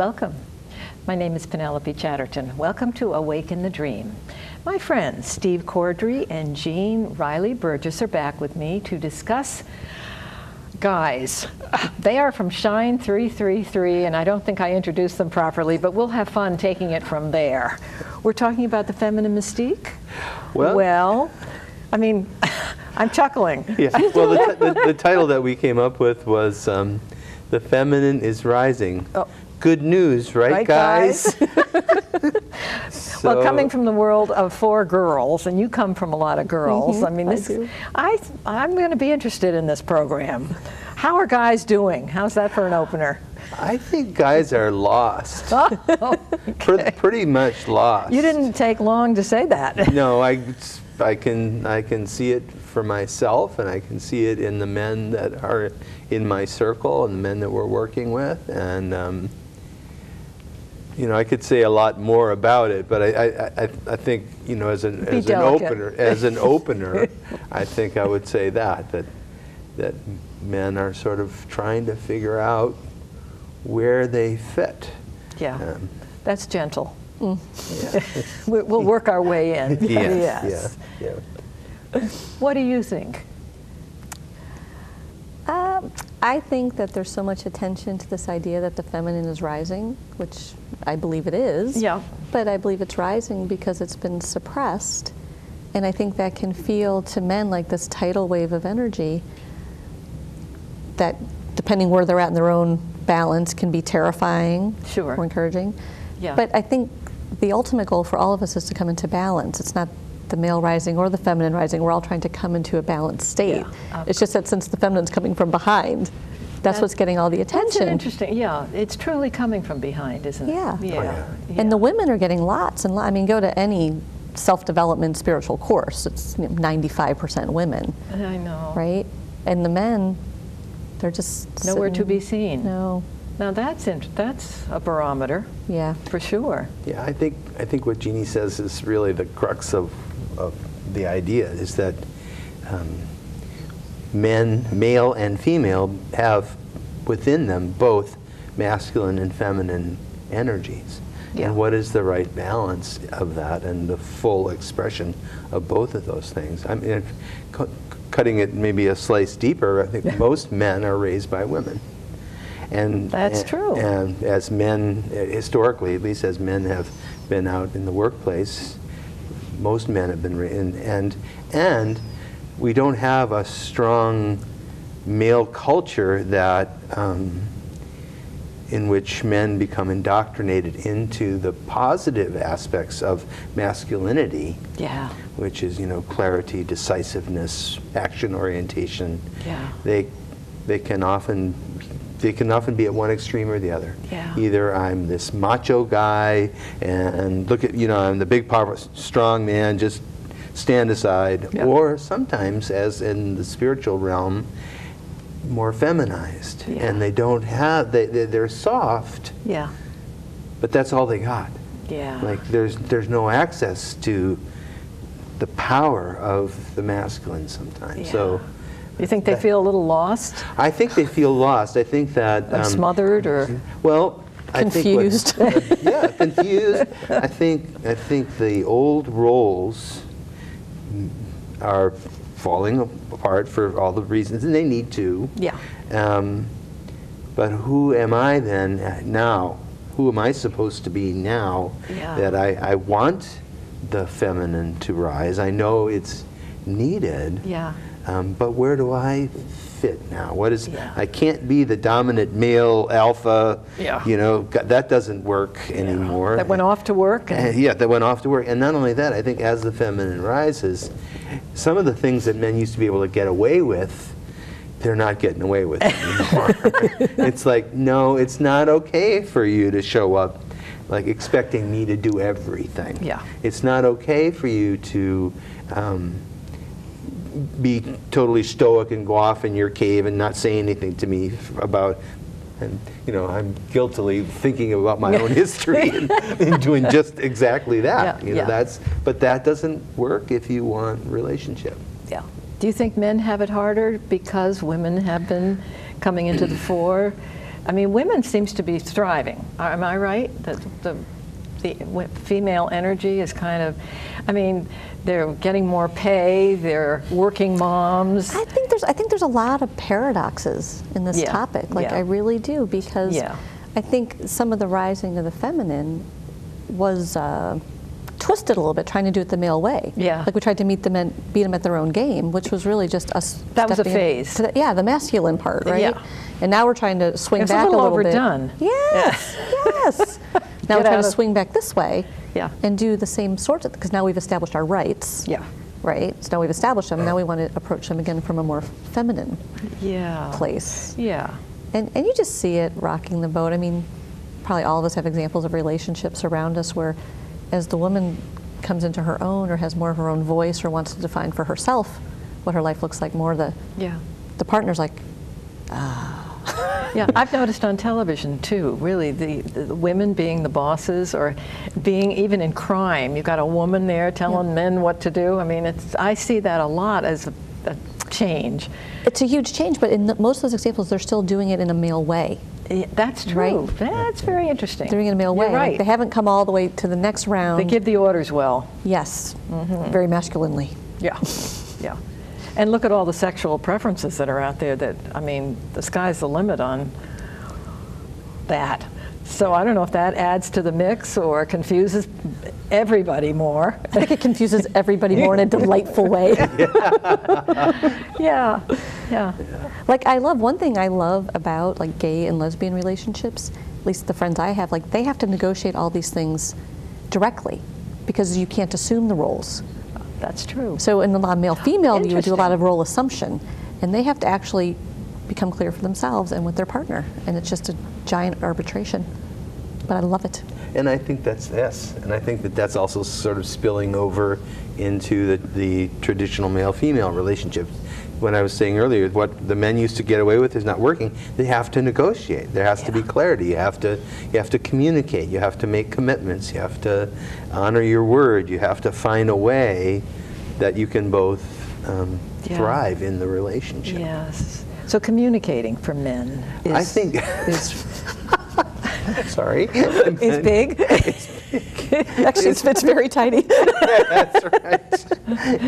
Welcome. My name is Penelope Chatterton. Welcome to Awaken the Dream. My friends Steve Cordry and Jeanne Reilly Burgess are back with me to discuss guys. They are from Shine 333, and I don't think I introduced them properly, but we'll have fun taking it from there. We're talking about the feminine mystique. Well, I mean, I'm chuckling. Yeah. Well, the title that we came up with was The Feminine is Rising. Oh. Good news, right guys? Well, coming from the world of 4 girls, and you come from a lot of girls, I mean, I'm going to be interested in this program. How are guys doing? How's that for an opener? I think guys are lost. Oh, okay. Pretty much lost. You didn't take long to say that. No, I can see it for myself, and I can see it in the men that are in my circle and the men that we're working with, and you know, I could say a lot more about it, but I think, you know, as an opener, I think I would say that men are sort of trying to figure out where they fit. Yeah, that's gentle. Yeah. We'll work our way in. Yes. Yeah. What do you think? I think that there's so much attention to this idea that the feminine is rising, which I believe it is. Yeah. But I believe it's rising because it's been suppressed. And I think that can feel to men like this tidal wave of energy that, depending where they're at in their own balance, can be terrifying or encouraging. Yeah. But I think the ultimate goal for all of us is to come into balance. It's not the male rising or the feminine rising. We're all trying to come into a balanced state. Yeah. It's just that since the feminine's coming from behind, that's what's getting all the attention. That's interesting. Yeah, it's truly coming from behind, isn't it? Yeah. Yeah. Oh, yeah. Yeah. And the women are getting lots and lots. I mean, go to any self-development spiritual course. It's 95% women. I know. Right? And the men, they're just nowhere to be seen. No. Now that's a barometer. Yeah. For sure. Yeah, I think what Jeanne says is really the crux of the idea, is that men, male and female, have within them both masculine and feminine energies. Yeah. And what is the right balance of that and the full expression of both of those things? I mean, cutting it maybe a slice deeper, I think most men are raised by women. And that's true. And as men, historically, at least as men have been out in the workplace, most men have been raised, and we don't have a strong male culture that in which men become indoctrinated into the positive aspects of masculinity. Yeah. Which is, you know, clarity, decisiveness, action orientation. Yeah. They can often be at one extreme or the other. Yeah. Either I'm this macho guy and look at, you know, I'm the big, powerful, strong man, just stand aside. Yep. Or sometimes, as in the spiritual realm, more feminized. Yeah. And they don't have, they're soft. Yeah. But that's all they got. Yeah. Like there's no access to the power of the masculine sometimes. Yeah. So. You think they feel a little lost? I think they feel lost. I think that smothered or confused. Confused. I think the old roles are falling apart for all the reasons, and they need to. Yeah. But who am I then now? Who am I supposed to be now? Yeah. That I want the feminine to rise. I know it's needed. Yeah. But where do I fit now? What is? Yeah. I can't be the dominant male alpha. Yeah. You know, that doesn't work anymore. That went off to work. That went off to work. And not only that, I think as the feminine rises, some of the things that men used to be able to get away with, they're not getting away with anymore. It's like, no, it's not okay for you to show up like expecting me to do everything. Yeah. It's not okay for you to be totally stoic and go off in your cave and not say anything to me about, and you know, I'm guiltily thinking about my own history and doing just exactly that. You know, but that doesn't work if you want relationship. Yeah. Do you think men have it harder because women have been coming into the fore? I mean, women seems to be thriving. Am I right? That the female energy is kind of, I mean, they're getting more pay, they're working moms. I think there's a lot of paradoxes in this topic. Like, I really do, because I think some of the rising of the feminine was twisted a little bit, trying to do it the male way. Yeah. Like, we tried to beat them at their own game, which was really just us. That was a phase. The masculine part, right? Yeah. And now we're trying to swing back a little overdone. bit. Yes, yes. Now we're trying to swing back this way, and do the same sorts of, because now we've established our rights. Yeah. Right. So now we've established them. Now we want to approach them again from a more feminine place. Yeah. And you just see it rocking the boat. I mean, probably all of us have examples of relationships around us where, as the woman comes into her own or has more of her own voice or wants to define for herself what her life looks like more, the partner's like, Yeah, I've noticed on television too, really, the women being the bosses, or being even in crime. You've got a woman there telling men what to do. I mean, I see that a lot as a change. It's a huge change, but in most of those examples, they're still doing it in a male way. That's true. Right? That's very interesting. They're doing it in a male way. You're right. Like, they haven't come all the way to the next round. They give the orders well. Yes, very masculinely. Yeah, yeah. And look at all the sexual preferences that are out there that, I mean, the sky's the limit on that. So I don't know if that adds to the mix or confuses everybody more. I think it confuses everybody more in a delightful way. Yeah. Like, one thing I love about, like, gay and lesbian relationships, at least the friends I have, like, they have to negotiate all these things directly because you can't assume the roles. That's true. So in the male-female, you would do a lot of role assumption, and they have to actually become clear for themselves and with their partner, and it's just a giant arbitration. But I love it. And I think and I think that's also sort of spilling over into the traditional male-female relationship. When I was saying earlier, what the men used to get away with is not working. They have to negotiate. There has to be clarity. You have to communicate. You have to make commitments. You have to honor your word. You have to find a way that you can both thrive in the relationship. Yes. So communicating for men is, I think is sorry. Is big. Actually, it's very tiny. That's right.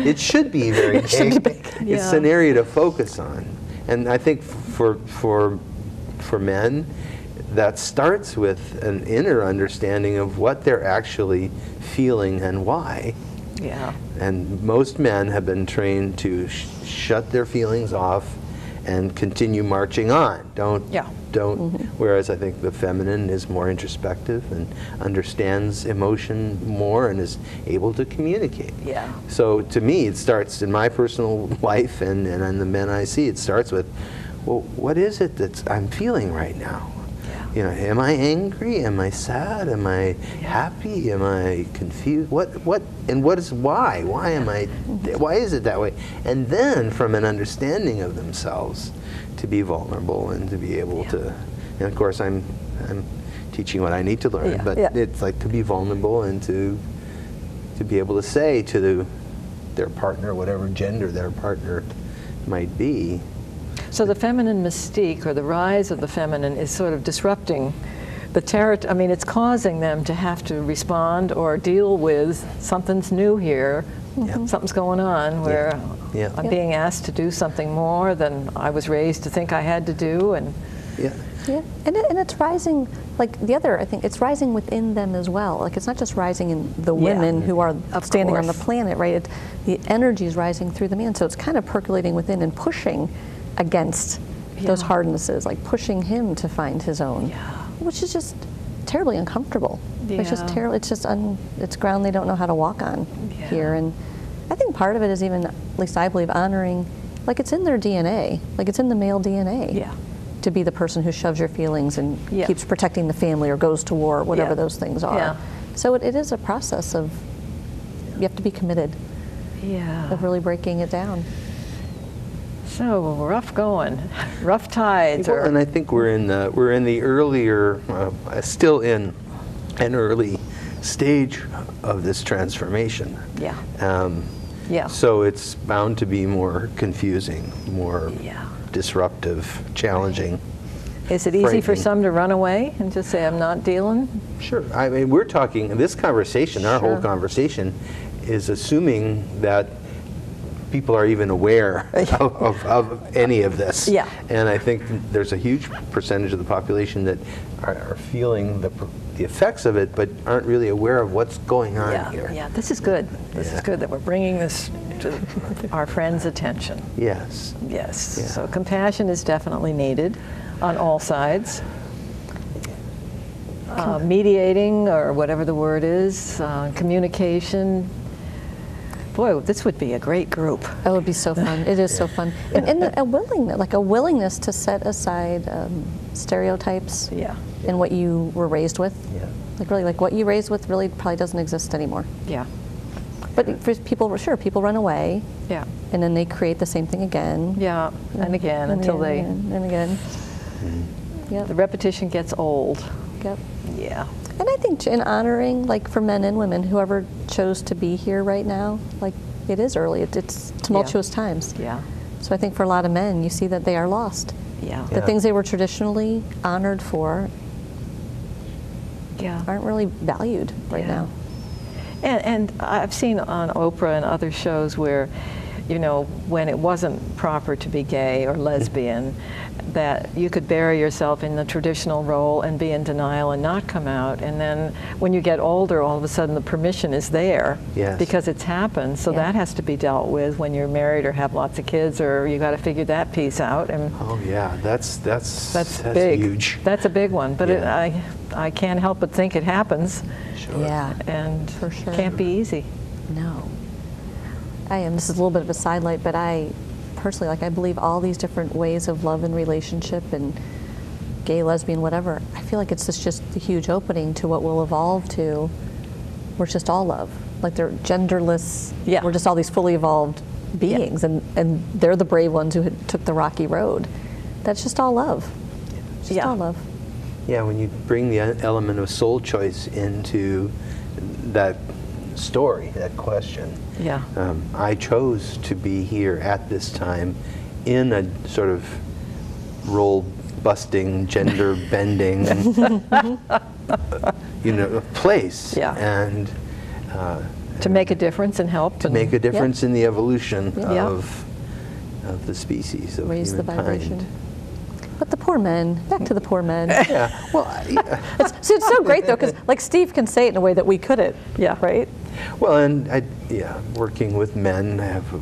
It should be very big. It's an area to focus on. And I think for men, that starts with an inner understanding of what they're actually feeling and why. Yeah. And most men have been trained to shut their feelings off and continue marching on. Don't. Whereas I think the feminine is more introspective and understands emotion more and is able to communicate. Yeah. So to me, it starts in my personal life and in the men I see. It starts with, well, what is it that I'm feeling right now? Yeah. You know, am I angry? Am I sad? Am I happy? Am I confused? What is why? Why am I? Why is it that way? And then, from an understanding of themselves, to be vulnerable and to be able to, and of course I'm teaching what I need to learn, but it's like to be vulnerable and to be able to say to their partner, whatever gender their partner might be. So the feminine mystique, or the rise of the feminine, is sort of disrupting the territory. I mean, it's causing them to have to respond or deal with something's new here. Something's going on where I'm being asked to do something more than I was raised to think I had to do, and and it's rising. Like the other, I think it's rising within them as well. Like, it's not just rising in the women who are standing on the planet, right? The energy is rising through the man, so it's kind of percolating within and pushing against those hardnesses, like pushing him to find his own, which is just terribly uncomfortable. It's just terrible. It's just it's ground they don't know how to walk on here. And I think part of it is even, at least I believe, honoring, like, it's in their DNA, like it's in the male DNA, to be the person who shoves your feelings and keeps protecting the family or goes to war, whatever those things are. So it is a process of, you have to be committed, of really breaking it down. So rough going, rough tides. Well, and I think we're in the earlier, still in an early stage of this transformation. So it's bound to be more confusing, more disruptive, challenging. Is it easy for some to run away and just say, I'm not dealing? Sure. I mean, we're talking, this conversation, our whole conversation, is assuming that people are even aware of any of this. Yeah. And I think there's a huge percentage of the population that are feeling the effects of it, but aren't really aware of what's going on here. Yeah, this is good. This is good that we're bringing this to our friends' attention. Yes. Yes. Yeah. So compassion is definitely needed on all sides. Mediating, or whatever the word is, communication. Boy, this would be a great group. It would be so fun. It is so fun. And a willingness to set aside stereotypes in what you were raised with. Yeah. Like really, like what you raised with really probably doesn't exist anymore. Yeah. But for people, sure, people run away. Yeah. And then they create the same thing again. Yeah, and again, until they... And again. Yep. The repetition gets old. Yep. Yeah. And I think in honoring, like for men and women, whoever chose to be here right now, like it is early, it's tumultuous times. Yeah. So I think for a lot of men, you see that they are lost. Yeah. The things they were traditionally honored for aren't really valued right now. And I've seen on Oprah and other shows where, you know, when it wasn't proper to be gay or lesbian, that you could bury yourself in the traditional role and be in denial and not come out. And then when you get older, all of a sudden the permission is there because it's happened. So that has to be dealt with when you're married or have lots of kids, or you got to figure that piece out. And oh yeah, that's big. Huge. That's a big one. But I can't help but think it happens. Sure. Yeah, and for sure. Can't be easy. No. This is a little bit of a sidelight, but I personally, like, I believe all these different ways of love and relationship and gay, lesbian, whatever, I feel like it's just a huge opening to what will evolve to where it's just all love. Like they're genderless, we're just all these fully evolved beings, and they're the brave ones who took the rocky road. That's just all love. It's just all love. Yeah, when you bring the element of soul choice into that story, that question. Yeah. I chose to be here at this time in a sort of role-busting, gender-bending, place. Yeah. And to make a difference and help. To make a difference in the evolution of the species of raise humankind. The vibration. But the poor men, back to the poor men. Yeah, well, it's so great though, because like Steve can say it in a way that we couldn't. Yeah, right. Well, and working with men, I have a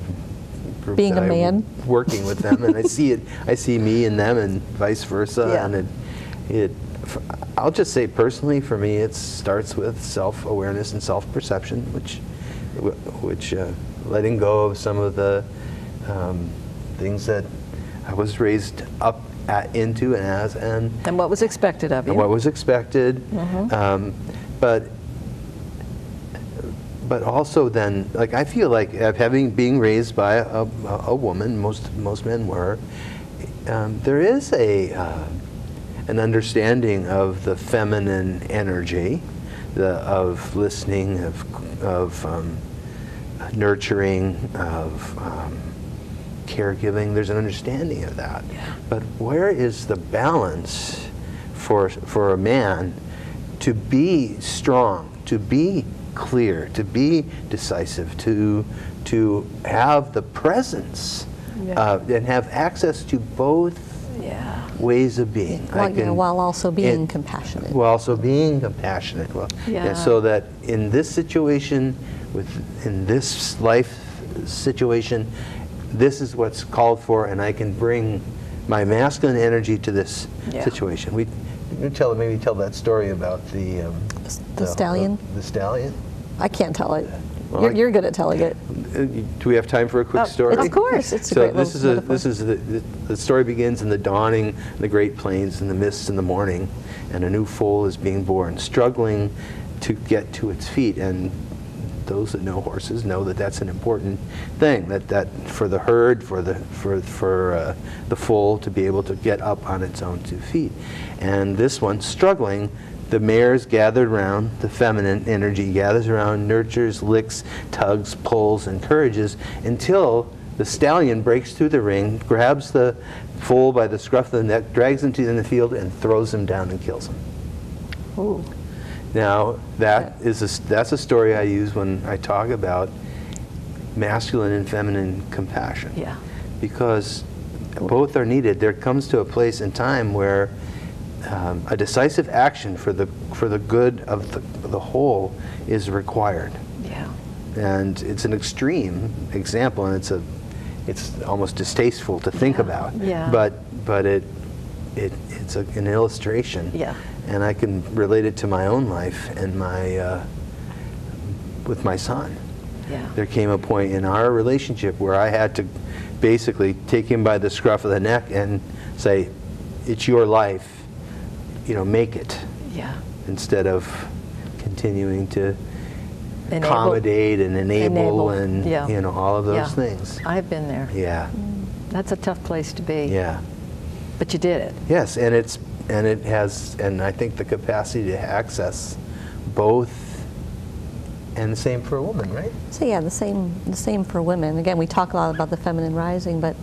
group being a man, working with them, and I see it. I see me in them, and vice versa. And I'll just say personally, for me, it starts with self-awareness and self-perception, which letting go of some of the things that I was raised up into and as, and what was expected of you. And what was expected, but also then, like, I feel like being raised by a woman, most men were, there is an understanding of the feminine energy, of listening, of nurturing, of caregiving. There's an understanding of that. Yeah. But where is the balance for a man to be strong, to be clear, to be decisive, to have the presence and have access to both ways of being. While also being compassionate. While also being compassionate. So that in this situation, in this life situation, this is what's called for, and I can bring my masculine energy to this situation. Maybe tell that story about the stallion. The stallion. I can't tell it. Well, you're good at telling it. Do we have time for a quick story? Of course. It's so this is the story begins in the dawning, the Great Plains, and the mists in the morning, and a new foal is being born, struggling to get to its feet. And those that know horses know that that's an important thing. That for the herd, for the foal to be able to get up on its own 2 feet, and this one struggling. The mares gathered around, the feminine energy gathers around, nurtures, licks, tugs, pulls, encourages, until the stallion breaks through the ring, grabs the foal by the scruff of the neck, drags him in the field, and throws him down and kills him. Ooh. Now, that's a story I use when I talk about masculine and feminine compassion. Yeah. Because both are needed. There comes to a place in time where a decisive action for the good of the whole is required. Yeah. And it's an extreme example, and it's almost distasteful to think about. Yeah. But it's an illustration. Yeah. And I can relate it to my own life and with my son. Yeah. There came a point in our relationship where I had to basically take him by the scruff of the neck and say, "It's your life, make it." Yeah. Instead of continuing to accommodate and enable and all of those things. I've been there. Yeah. That's a tough place to be. Yeah. But you did it. Yes, and it has, and I think the capacity to access both, and the same for a woman, right? So yeah, the same for women. Again, we talk a lot about the feminine rising, but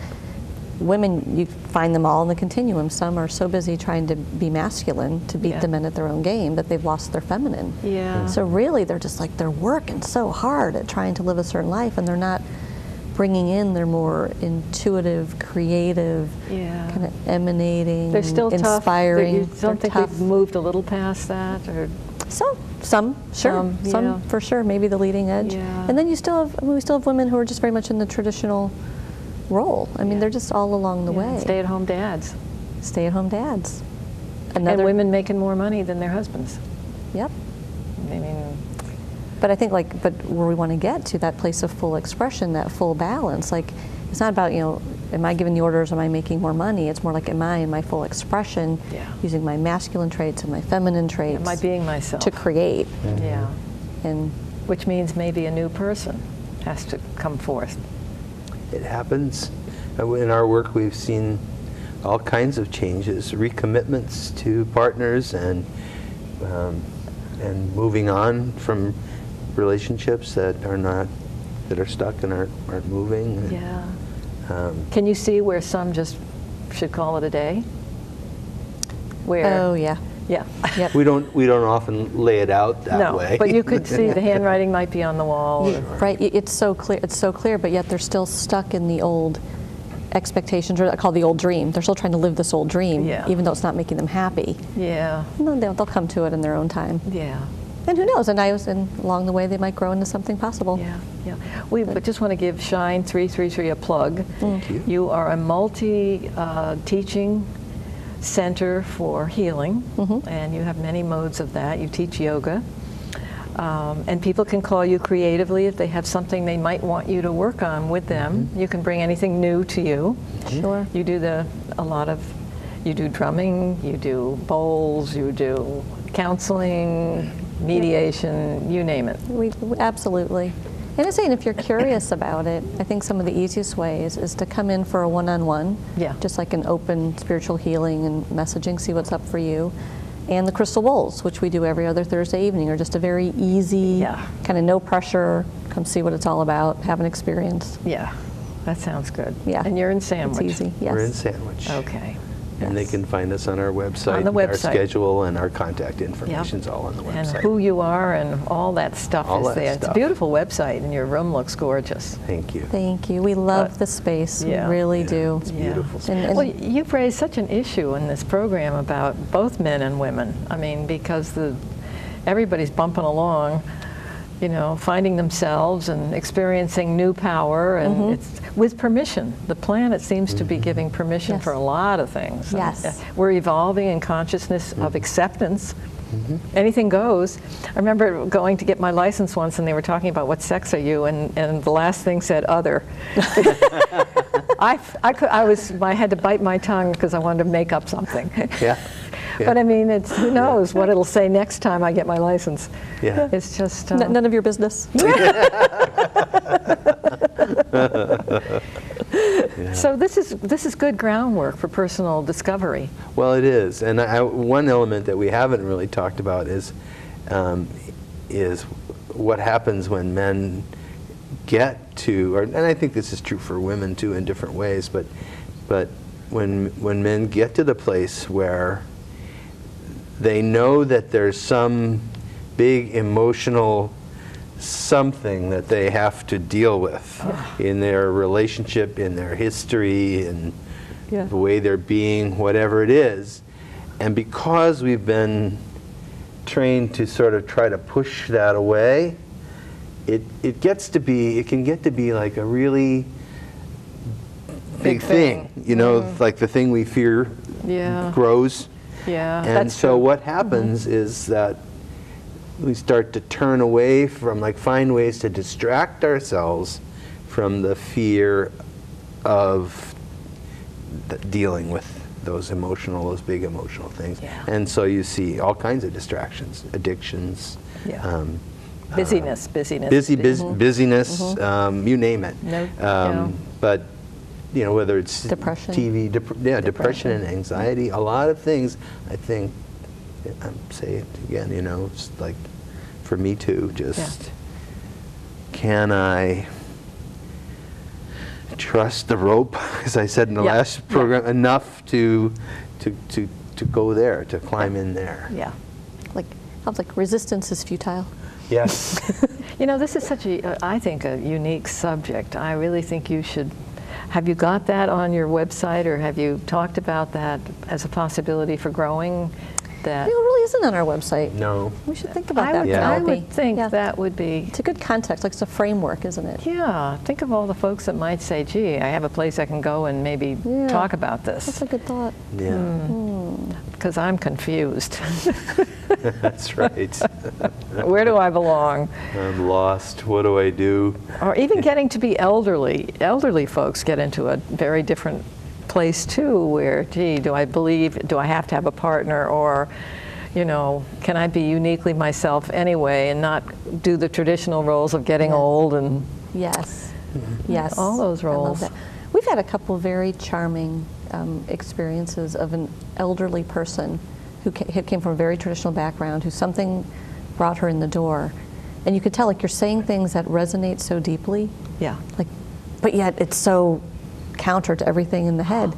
women, you find them all in the continuum. Some are so busy trying to be masculine to beat the men at their own game that they've lost their feminine. Yeah. So really, they're just like, they're working so hard at trying to live a certain life, and they're not bringing in their more intuitive, creative, kind of emanating, they're still inspiring. You don't think we've moved a little past that, or? Some, sure, some for sure, maybe the leading edge. Yeah. And then we still have women who are just very much in the traditional role. I mean, they're just all along the way. Stay-at-home dads. Stay-at-home dads. And women making more money than their husbands. Yep. I mean, but I think but where we want to get to, that place of full expression, that full balance, it's not about, am I giving the orders, am I making more money? It's more like, am I in my full expression, using my masculine traits and my feminine traits? Am I being myself? To create. Mm-hmm. Yeah. And which means maybe a new person has to come forth. It happens. In our work, we've seen all kinds of changes, recommitments to partners, and moving on from relationships that are stuck and aren't moving. Yeah. Can you see where some just should call it a day? Oh yeah. Yeah. Yep. We don't often lay it out that way. No, but you could see the handwriting might be on the wall. Right. It's so clear, but yet they're still stuck in the old expectations, or called the old dream. They're still trying to live this old dream, even though it's not making them happy. Yeah. No, they'll come to it in their own time. Yeah. And who knows? And along the way, they might grow into something possible. Yeah, yeah. We just want to give Shine 333 a plug. Thank you. You are a multi-teaching center for healing, and you have many modes of that. You teach yoga, and people can call you creatively if they have something they might want you to work on with them. You can bring anything new to you. Sure. You do you do drumming, you do bowls, you do counseling, mediation, you name it. We absolutely. And I'm saying, if you're curious about it, I think some of the easiest ways is to come in for a one-on-one, just like an open spiritual healing and messaging, see what's up for you. And the crystal bowls, which we do every other Thursday evening, are just a very easy, kind of no pressure, come see what it's all about, have an experience. Yeah, that sounds good. Yeah. And you're in Sandwich. It's easy, yes. We're in Sandwich. Okay. And they can find us on our website. On the website. Our schedule and our contact information's all on the website. And who you are and all that stuff is there. It's a beautiful website, and your room looks gorgeous. Thank you. Thank you. We love the space. We really do. It's beautiful. Well, you've raised such an issue in this program about both men and women. I mean, because everybody's bumping along, finding themselves and experiencing new power, and it's with permission. The planet seems to be giving permission for a lot of things. Yes. And, we're evolving in consciousness of acceptance. Anything goes. I remember going to get my license once, and they were talking about what sex are you, and the last thing said other. I had to bite my tongue because I wanted to make up something. Yeah. But I mean, who knows what it'll say next time I get my license. Yeah. It's just none of your business. So this is good groundwork for personal discovery. Well, it is, and one element that we haven't really talked about is what happens when men get to, and I think this is true for women too in different ways, but when men get to the place where they know that there's some big emotional something that they have to deal with in their relationship, in their history, in the way they're being, whatever it is, and because we've been trained to sort of try to push that away, it can get to be like a really big thing, you know, like the thing we fear grows. Yeah, and so what happens is that we start to turn away from, like, find ways to distract ourselves from the fear of dealing with those big emotional things. Yeah. And so you see all kinds of distractions, addictions, busyness, busyness, you name it. But you know, whether it's depression, TV, depression and anxiety, a lot of things. I think, say it again, you know, it's like for me too. Just can I trust the rope, as I said in the last program, enough to go there, to climb in there. Yeah, like I was like, resistance is futile. Yes. You know, this is such I think, a unique subject. I really think you should. Have you got that on your website, or have you talked about that as a possibility for growing? That it really isn't on our website. No. We should think about that. I would think that would be. It's a good context, like it's a framework, isn't it? Yeah. Think of all the folks that might say, "Gee, I have a place I can go and maybe talk about this." That's a good thought. Yeah. Because I'm confused. That's right. Where do I belong? I'm lost. What do I do? Or even getting to be elderly. Elderly folks get into a very different place too, where, gee, do I have to have a partner, or, you know, can I be uniquely myself anyway and not do the traditional roles of getting old and yes, all those roles. I love that. We've had a couple very charming experiences of an elderly person who came from a very traditional background, who something brought her in the door, and you could tell, like, you're saying things that resonate so deeply. Yeah. Like, but yet it's so counter to everything in the head.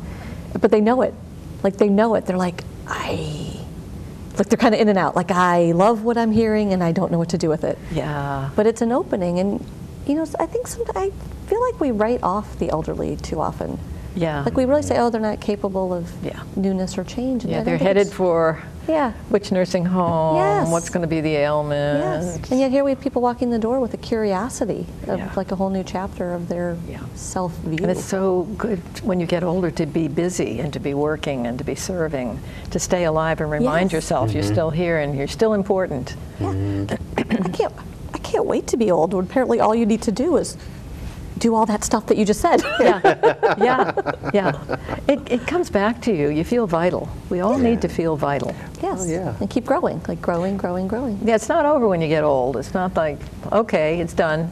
But they know it. Like, they know it. They're like, they're kind of in and out. Like, I love what I'm hearing and I don't know what to do with it. Yeah. But it's an opening, and you know, I think sometimes I feel like we write off the elderly too often. Yeah. Like, we really say, oh, they're not capable of newness or change. And they're headed for Yeah. Which nursing home? Yes. What's going to be the ailment? Yes. And yet here we have people walking the door with a curiosity of like a whole new chapter of their self-view. And it's so good when you get older to be busy and to be working and to be serving, to stay alive and remind yourself you're still here and you're still important. Yeah. I can't wait to be old when apparently all you need to do is do all that stuff that you just said. It comes back to you. You feel vital. We all need to feel vital. Yes. And keep growing, like growing. Yeah, it's not over when you get old. It's not like, okay, it's done.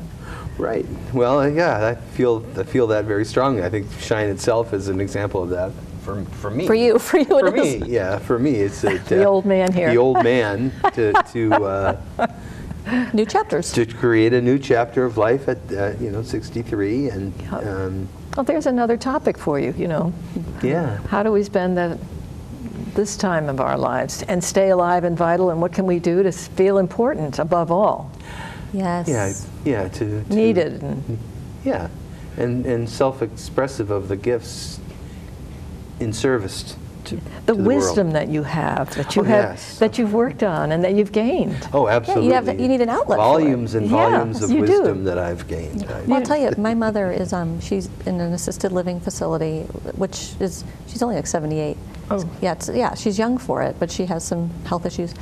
Right. Well, I feel that very strongly. I think Shine itself is an example of that for me. For you it is. Yeah, for me, it's the old man here. The old man to new chapters. To create a new chapter of life at 63, and well, there's another topic for you. Yeah. How do we spend this time of our lives and stay alive and vital, and what can we do to feel important above all? Yes. Yeah. To needed. And self-expressive of the gifts in service to the wisdom world. that you have, that you've worked on and that you've gained. Oh, absolutely. Yeah, you need an outlet. Volumes for it. and volumes of wisdom that I've gained. Well, I'll tell you, my mother is she's in an assisted living facility, which is she's only like 78. Oh. Yeah, she's young for it, but she has some health issues.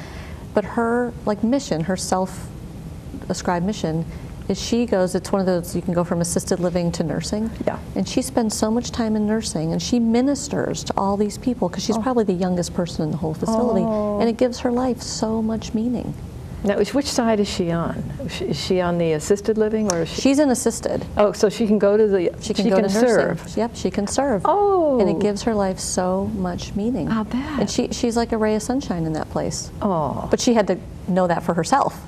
But her mission, her self-ascribed mission, is she goes, it's one of those, you can go from assisted living to nursing. Yeah. And she spends so much time in nursing, and she ministers to all these people, because she's probably the youngest person in the whole facility, and it gives her life so much meaning. Now, which side is she on? Is she on the assisted living, or is she? She's an assisted. Oh, so she can go to the, she can serve. Yep, she can serve. Oh. And it gives her life so much meaning. I'll bet. And she's like a ray of sunshine in that place. Oh. But she had to know that for herself.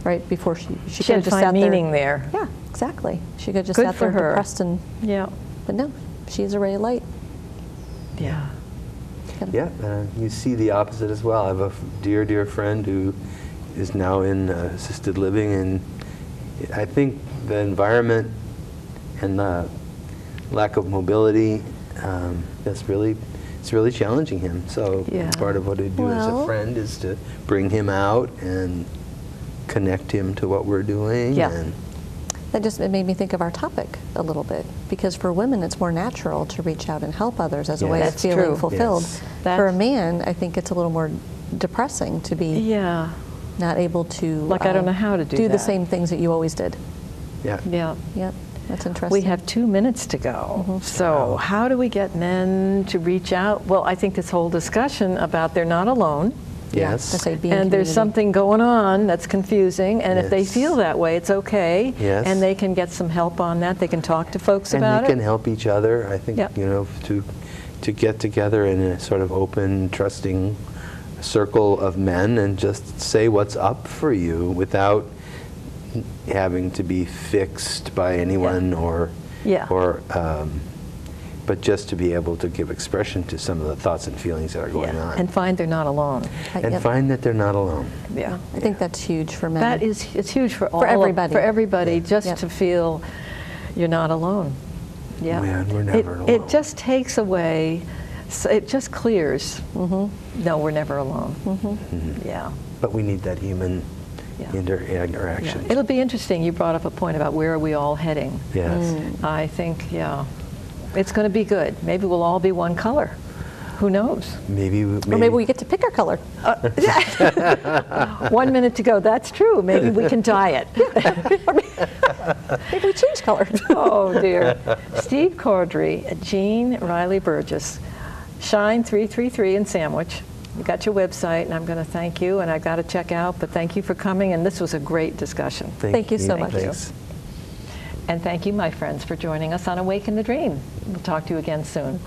right? Before she could She have had just find sat meaning there. there. Yeah, exactly. She could have just Good sat for there her. depressed and, Yeah. but no, she's a ray of light. Yeah. Yeah, you see the opposite as well. I have a dear, dear friend who is now in assisted living, and I think the environment and the lack of mobility, it's really challenging him. So Yeah. part of what I do as a friend is to bring him out and connect him to what we're doing. Yeah. And That just it made me think of our topic a little bit, because for women it's more natural to reach out and help others as a way of That's feeling true. fulfilled. Yes. For a man, I think it's a little more depressing to be Yeah. not able to Like, I don't know how to do the that. same things that you always did. yeah. Yeah. Yep, that's interesting. We have 2 minutes to go. So how do we get men to reach out? Well, I think this whole discussion about they're not alone. Yes. To say be in And there's community. something going on that's confusing, and if they Yes. feel that way, it's okay. Yes. And they can get some help on that. They can talk to folks And about they can it. help each other. I think, Yep. to get together in a sort of open, trusting circle of men and just say what's up for you without having to be fixed by anyone Yeah. but just to be able to give expression to some of the thoughts and feelings that are going on. And find they're not alone. And Yep. find that they're not alone. Yeah. I think that's huge for men. That is, it's huge for all everybody. For everybody, just Yep. to feel you're not alone. Yeah. Man, we're never alone. It just takes away, it just clears. No, we're never alone. Yeah. But we need that human Yeah. interaction. It'll be interesting. You brought up a point about where are we all heading. Yes. I think, yeah, it's going to be good. Maybe we'll all be one color. Who knows? Maybe Or maybe we get to pick our color. 1 minute to go. That's true. Maybe we can dye it. Maybe we change color. Oh, dear. Steve Cordry, Jeanne Reilly Burgess, Shine 333 in Sandwich. You got your website, and I'm going to thank you, and I got to check out, but thank you for coming, and this was a great discussion. Thank you so much. Thanks. And thank you, my friends, for joining us on Awaken the Dream. We'll talk to you again soon.